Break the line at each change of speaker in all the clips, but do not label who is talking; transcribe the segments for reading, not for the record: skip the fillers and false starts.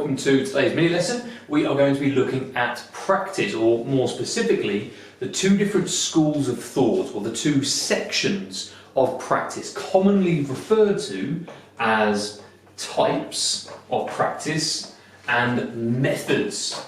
welcome to today's mini lesson. We are going to be looking at practice, or more specifically, the two different schools of thought, or the two sections of practice, commonly referred to as types of practice and methods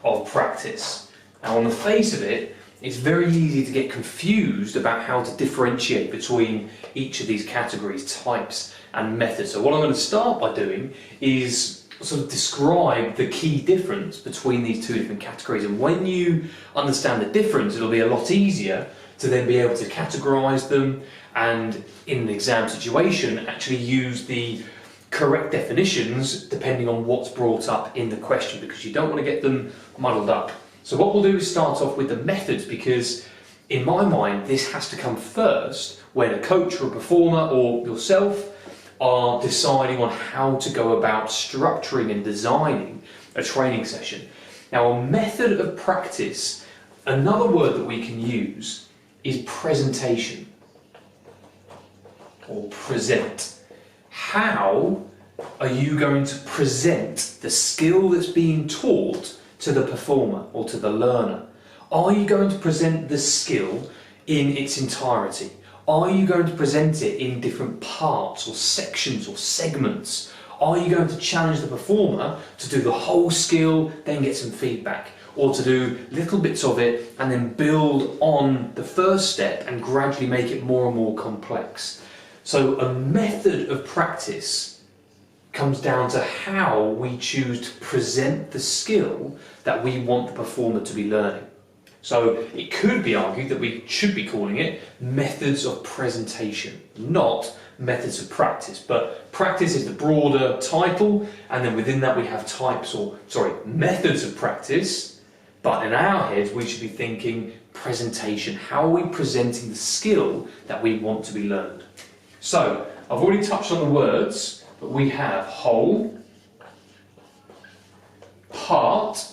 of practice. Now, on the face of it, it's very easy to get confused about how to differentiate between each of these categories, types and methods. So what I'm going to start by doing is sort of describe the key difference between these two different categories. And when you understand the difference, it'll be a lot easier to then be able to categorize them and, in an exam situation, actually use the correct definitions depending on what's brought up in the question, because you don't want to get them muddled up. So what we'll do is start off with the methods, because in my mind this has to come first when a coach or a performer or yourself are deciding on how to go about structuring and designing a training session. Now, a method of practice, another word that we can use is presentation or present. How are you going to present the skill that's being taught to the performer or to the learner? Are you going to present the skill in its entirety? Are you going to present it in different parts or sections or segments? Are you going to challenge the performer to do the whole skill, then get some feedback? Or to do little bits of it and then build on the first step and gradually make it more and more complex? So a method of practice comes down to how we choose to present the skill that we want the performer to be learning. So it could be argued that we should be calling it methods of presentation, not methods of practice. But practice is the broader title, and then within that we have methods of practice. But in our heads we should be thinking presentation. How are we presenting the skill that we want to be learned? So I've already touched on the words, but we have whole, part.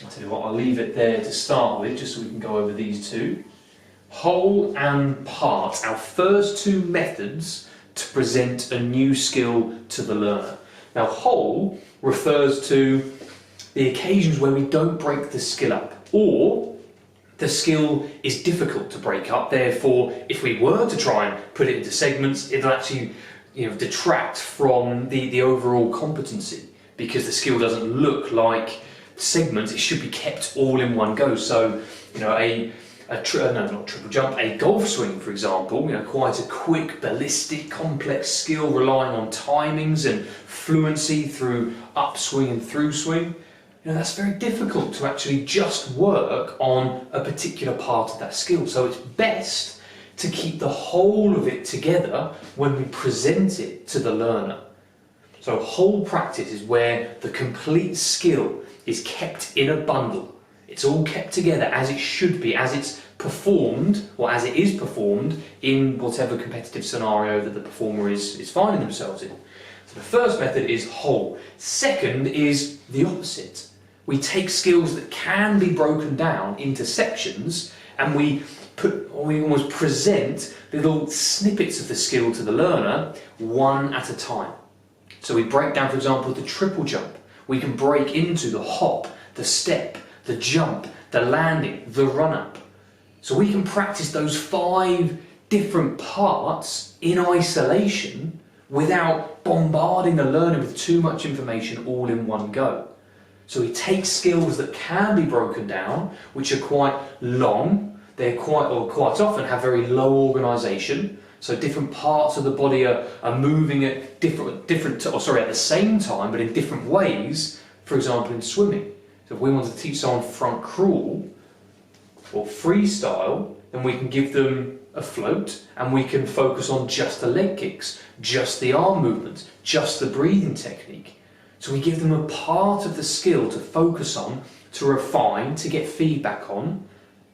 I'll tell you what, I'll leave it there to start with, just so we can go over these two. Whole and part, our first two methods to present a new skill to the learner. Now, whole refers to the occasions where we don't break the skill up, or the skill is difficult to break up. Therefore, if we were to try and put it into segments, it'll actually detract from the overall competency, because the skill doesn't look like segments. It should be kept all in one go. So, a golf swing, for example, quite a quick, ballistic, complex skill relying on timings and fluency through upswing and through swing. That's very difficult to actually just work on a particular part of that skill. So it's best to keep the whole of it together when we present it to the learner. So whole practice is where the complete skill is kept in a bundle. It's all kept together as it should be, as it's performed, or as it is performed in whatever competitive scenario that the performer is finding themselves in. So the first method is whole. Second is the opposite. We take skills that can be broken down into sections, and we almost present little snippets of the skill to the learner one at a time. So we break down, for example, the triple jump. We can break into the hop, the step, the jump, the landing, the run-up. So we can practice those 5 different parts in isolation without bombarding the learner with too much information all in one go. So we take skills that can be broken down, which are quite long, they're quite often have very low organisation. So different parts of the body are moving at at the same time, but in different ways. For example, in swimming. So if we want to teach someone front crawl or freestyle, then we can give them a float, and we can focus on just the leg kicks, just the arm movements, just the breathing technique. So we give them a part of the skill to focus on, to refine, to get feedback on,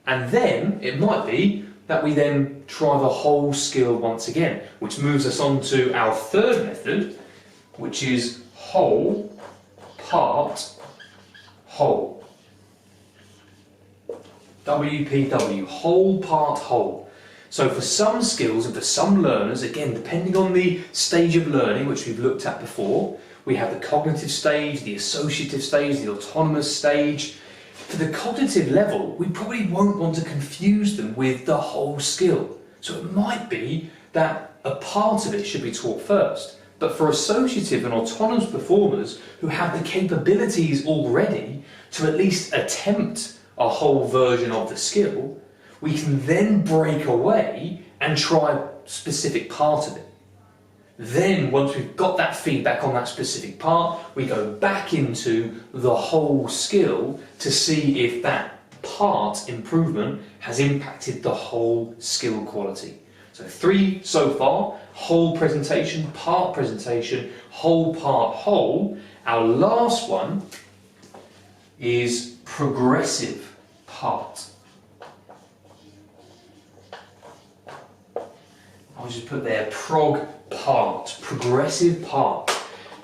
and then it might be that we then try the whole skill once again, which moves us on to our third method, which is whole, part, whole. WPW, whole, part, whole. So for some skills and for some learners, again, depending on the stage of learning, which we've looked at before, We have the cognitive stage, the associative stage, the autonomous stage. For the cognitive level, we probably won't want to confuse them with the whole skill. So it might be that a part of it should be taught first. But for associative and autonomous performers who have the capabilities already to at least attempt a whole version of the skill, we can then break away and try a specific part of it. Then, once we've got that feedback on that specific part, we go back into the whole skill to see if that part improvement has impacted the whole skill quality. So 3 so far: whole presentation, part presentation, whole part whole. Our last one is progressive part. I'll just put there prog part, progressive part.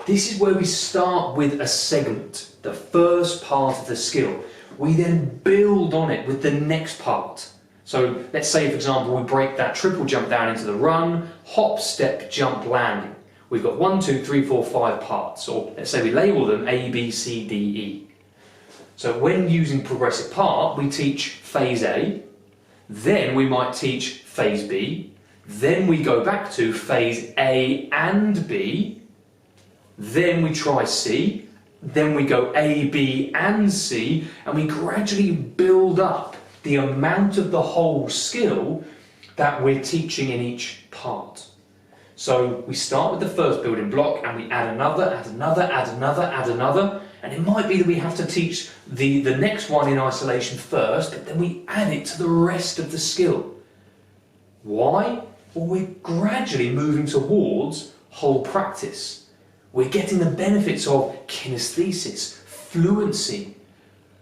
This is where we start with a segment, the first part of the skill. We then build on it with the next part. So let's say, for example, we break that triple jump down into the run, hop, step, jump, landing. We've got 1, 2, 3, 4, 5 parts, or let's say we label them A, B, C, D, E. So when using progressive part, we teach phase A, then we might teach phase B, then we go back to phase A and B, then we try C, then we go A, B and C, and we gradually build up the amount of the whole skill that we're teaching in each part. So we start with the first building block and we add another, add another, add another, add another, and it might be that we have to teach the next one in isolation first, but then we add it to the rest of the skill. Why? Well, we're gradually moving towards whole practice. We're getting the benefits of kinesthesis, fluency,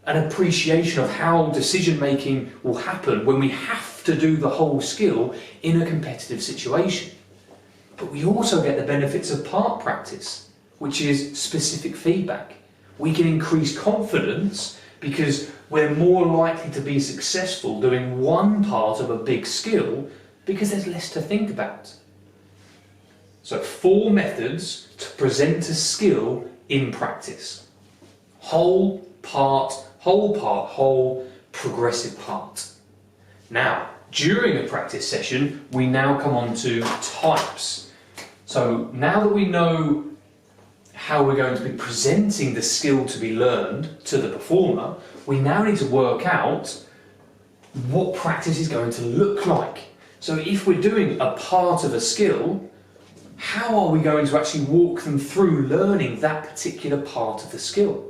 an appreciation of how decision making will happen when we have to do the whole skill in a competitive situation. But we also get the benefits of part practice, which is specific feedback. We can increase confidence because we're more likely to be successful doing one part of a big skill because there's less to think about. So 4 methods to present a skill in practice. Whole, part, whole, progressive part. Now, during a practice session, we now come on to types. So now that we know how we're going to be presenting the skill to be learned to the performer, we now need to work out what practice is going to look like. So if we're doing a part of a skill, how are we going to actually walk them through learning that particular part of the skill?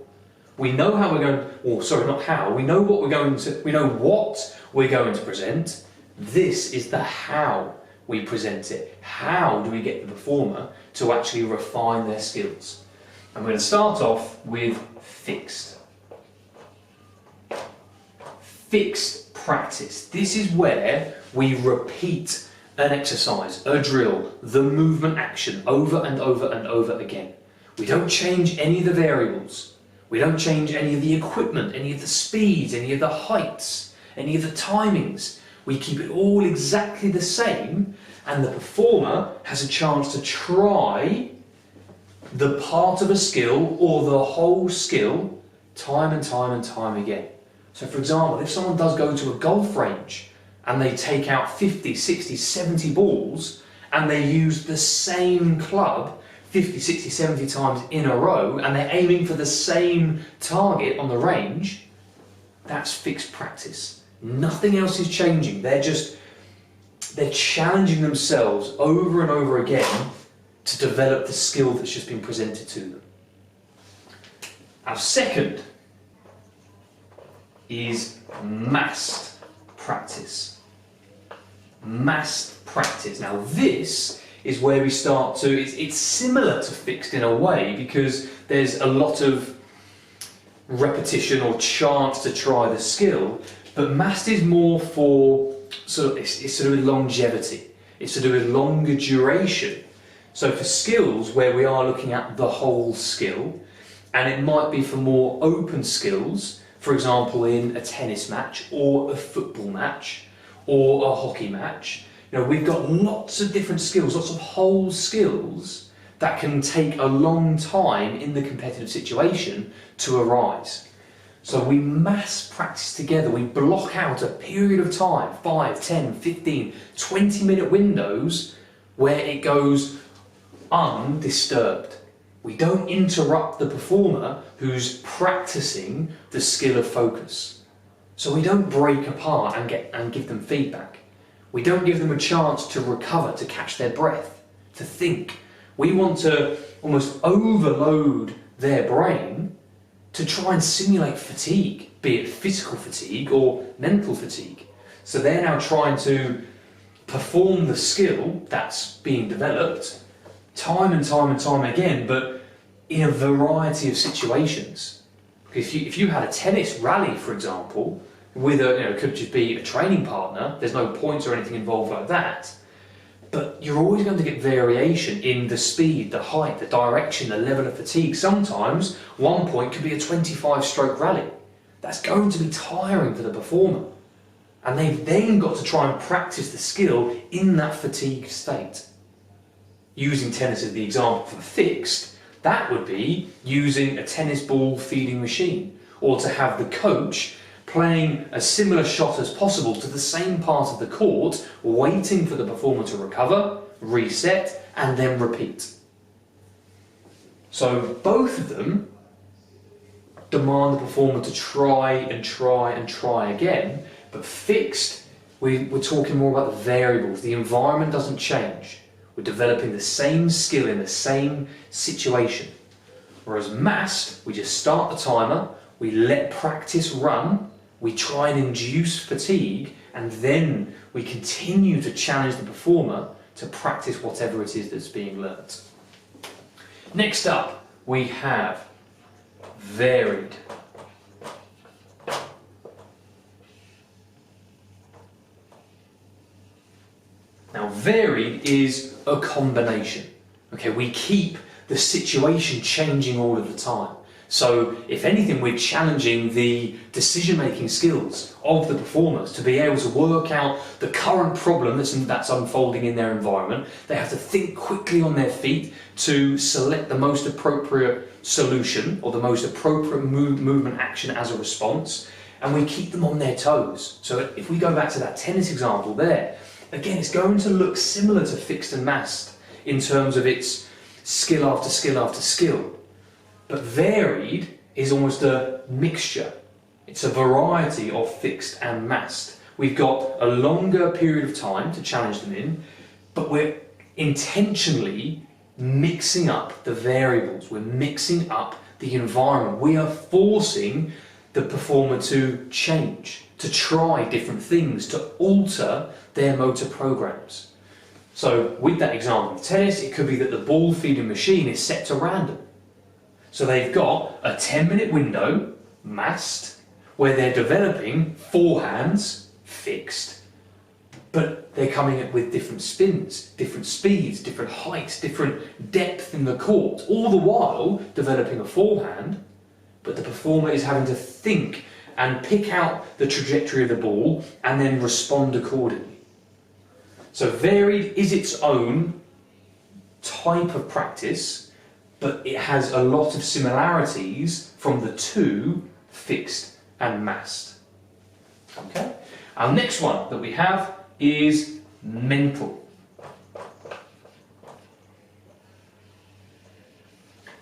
We know how we're going, or sorry, not how, we know what we're going to, we know what we're going to present. This is the how we present it. How do we get the performer to actually refine their skills? I'm going to start off with fixed. Fixed practice. This is where we repeat an exercise, a drill, the movement action over and over and over again. We don't change any of the variables. We don't change any of the equipment, any of the speeds, any of the heights, any of the timings. We keep it all exactly the same, and the performer has a chance to try the part of a skill or the whole skill time and time and time again. So for example, if someone does go to a golf range and they take out 50, 60, 70 balls and they use the same club 50, 60, 70 times in a row and they're aiming for the same target on the range, that's fixed practice. Nothing else is changing. They're challenging themselves over and over again to develop the skill that's just been presented to them. Our second is massed practice. Massed practice. Now this is where we start to, it's similar to fixed in a way because there's a lot of repetition or chance to try the skill, but massed is more for it's to do with longevity. It's to do with longer duration. So for skills where we are looking at the whole skill, and it might be for more open skills, for example in a tennis match or a football match or a hockey match, we've got lots of different skills, lots of whole skills that can take a long time in the competitive situation to arise. So we mass practice together, we block out a period of time, 5, 10, 15, 20-minute windows where it goes undisturbed. We don't interrupt the performer who's practicing the skill of focus. So we don't break apart and give them feedback. We don't give them a chance to recover, to catch their breath, to think. We want to almost overload their brain to try and simulate fatigue, be it physical fatigue or mental fatigue. So they're now trying to perform the skill that's being developed time and time and time again, but in a variety of situations. If you had a tennis rally, for example, with it could just be a training partner, there's no points or anything involved like that, but you're always going to get variation in the speed, the height, the direction, the level of fatigue. Sometimes one point could be a 25-stroke rally. That's going to be tiring for the performer. And they've then got to try and practice the skill in that fatigued state. Using tennis as the example for fixed, that would be using a tennis ball feeding machine, or to have the coach playing a similar shot as possible to the same part of the court, waiting for the performer to recover, reset, and then repeat. So both of them demand the performer to try and try and try again, but fixed, we're talking more about the variables. The environment doesn't change. We're developing the same skill in the same situation. Whereas massed, we just start the timer, we let practice run, we try and induce fatigue, and then we continue to challenge the performer to practice whatever it is that's being learnt. Next up, we have varied. Now, varied is a combination. Okay, we keep the situation changing all of the time. So, if anything, we're challenging the decision-making skills of the performers to be able to work out the current problem that's unfolding in their environment. They have to think quickly on their feet to select the most appropriate solution or the most appropriate movement action as a response, and we keep them on their toes. So, if we go back to that tennis example there, again, it's going to look similar to fixed and massed in terms of its skill after skill after skill. But varied is almost a mixture. It's a variety of fixed and massed. We've got a longer period of time to challenge them in, but we're intentionally mixing up the variables. We're mixing up the environment. We are forcing the performer to change, to try different things, to alter their motor programs. So with that example of tennis, it could be that the ball feeding machine is set to random. So they've got a 10-minute window, massed, where they're developing forehands, fixed, but they're coming up with different spins, different speeds, different heights, different depth in the court, all the while developing a forehand, but the performer is having to think and pick out the trajectory of the ball and then respond accordingly. So varied is its own type of practice, but it has a lot of similarities from the two, fixed and massed. Okay? Our next one that we have is mental.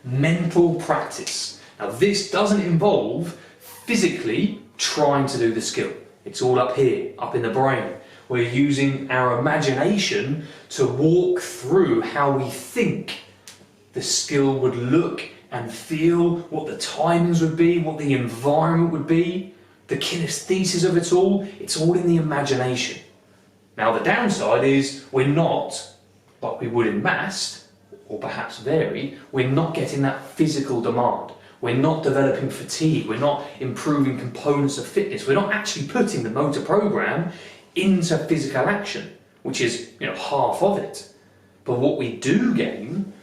Mental practice. Now this doesn't involve physically trying to do the skill. It's all up here, up in the brain. We're using our imagination to walk through how we think the skill would look and feel, what the timings would be, what the environment would be, the kinesthesis of it all. It's all in the imagination. Now the downside is we're not, like we would in massed, or perhaps varied, we're not getting that physical demand. We're not developing fatigue, we're not improving components of fitness, we're not actually putting the motor program into physical action, which is half of it. But what we do gain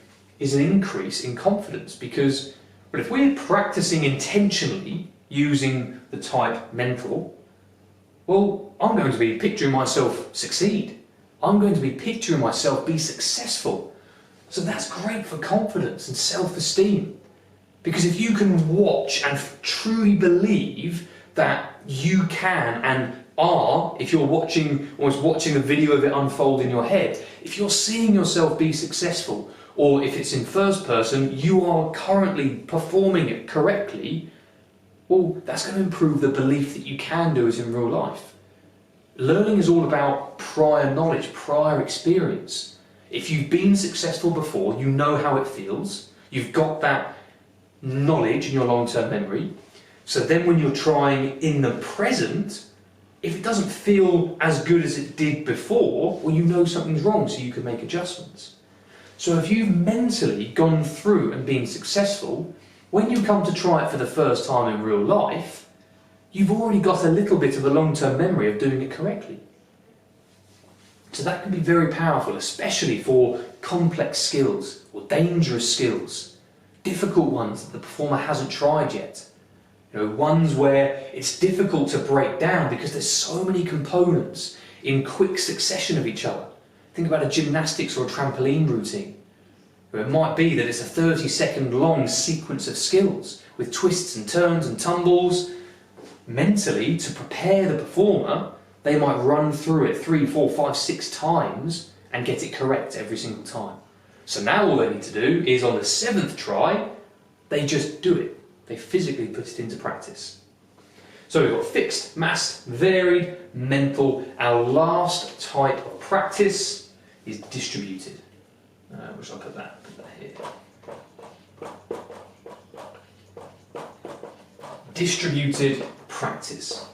is an increase in confidence, because if we're practicing intentionally using the type mental, well, I'm going to be picturing myself succeed. I'm going to be picturing myself be successful. So that's great for confidence and self-esteem. Because if you can watch and truly believe that you can and are, if you're almost watching a video of it unfold in your head, if you're seeing yourself be successful, or if it's in first person, you are currently performing it correctly, well, that's going to improve the belief that you can do it in real life. Learning is all about prior knowledge, prior experience. If you've been successful before, you know how it feels, you've got that knowledge in your long-term memory, so then when you're trying in the present, if it doesn't feel as good as it did before, well, you know something's wrong, so you can make adjustments. So if you've mentally gone through and been successful, when you come to try it for the first time in real life, you've already got a little bit of a long-term memory of doing it correctly. So that can be very powerful, especially for complex skills or dangerous skills, difficult ones that the performer hasn't tried yet. Ones where it's difficult to break down because there's so many components in quick succession of each other. Think about a gymnastics or a trampoline routine. It might be that it's a 30-second long sequence of skills with twists and turns and tumbles. Mentally, to prepare the performer, they might run through it 3, 4, 5, 6 times and get it correct every single time. So now all they need to do is on the 7th try, they just do it. They physically put it into practice. So we've got fixed, massed, varied, mental. Our last type of practice is distributed. Which I'll put that here. Distributed practice.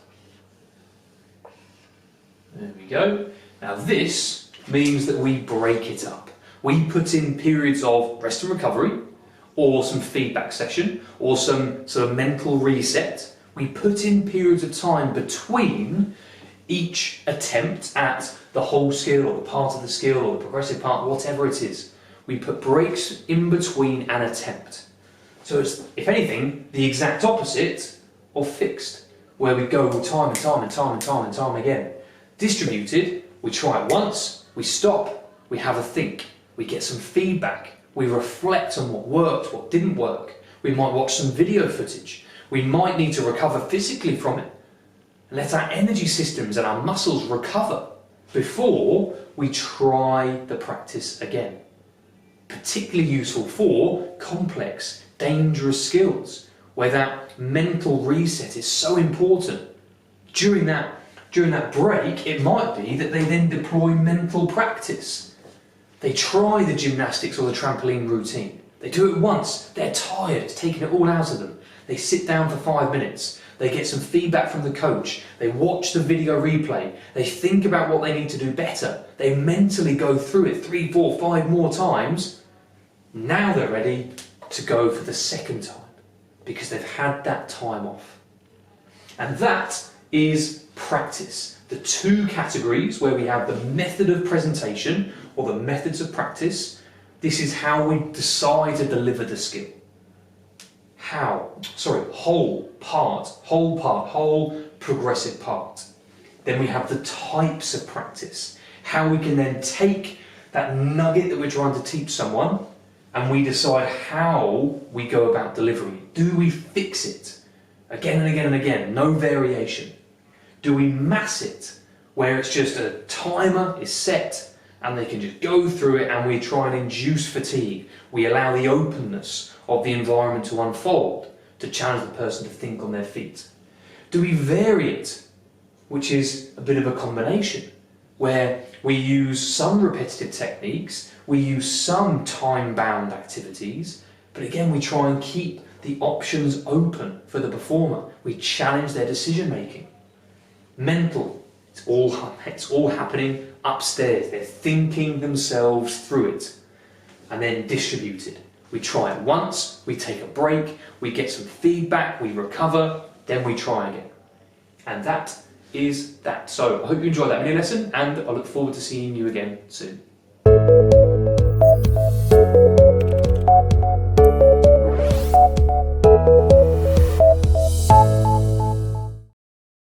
There we go. Now this means that we break it up. We put in periods of rest and recovery, or some feedback session, or some sort of mental reset. We put in periods of time between each attempt at the whole skill, or the part of the skill, or the progressive part, whatever it is. We put breaks in between an attempt. So it's, if anything, the exact opposite of fixed, where we go time and time and time and time and time again. Distributed, we try it once, we stop, we have a think, we get some feedback, we reflect on what worked, what didn't work. We might watch some video footage. We might need to recover physically from it. Let our energy systems and our muscles recover before we try the practice again. Particularly useful for complex, dangerous skills, where that mental reset is so important. During that break, it might be that they then deploy mental practice. They try the gymnastics or the trampoline routine. They do it once, they're tired, it's taken it all out of them. They sit down for 5 minutes, they get some feedback from the coach, they watch the video replay, they think about what they need to do better, they mentally go through it 3, 4, 5 more times. Now they're ready to go for the second time because they've had that time off. And that is practice. The two categories where we have the method of presentation or the methods of practice. This is how we decide to deliver the skill. Whole progressive part. Then we have the types of practice. How we can then take that nugget that we're trying to teach someone and we decide how we go about delivering it. Do we fix it again and again and again, no variation? Do we mass it, where it's just a timer is set and they can just go through it and we try and induce fatigue? We allow the openness of the environment to unfold, to challenge the person to think on their feet. Do we vary it, which is a bit of a combination, where we use some repetitive techniques, we use some time-bound activities, but again we try and keep the options open for the performer. We challenge their decision-making. Mental, it's all happening upstairs. They're thinking themselves through it. And then distributed. We try it once, we take a break, we get some feedback, we recover, then we try again. And that is that. So I hope you enjoyed that mini lesson and I look forward to seeing you again soon.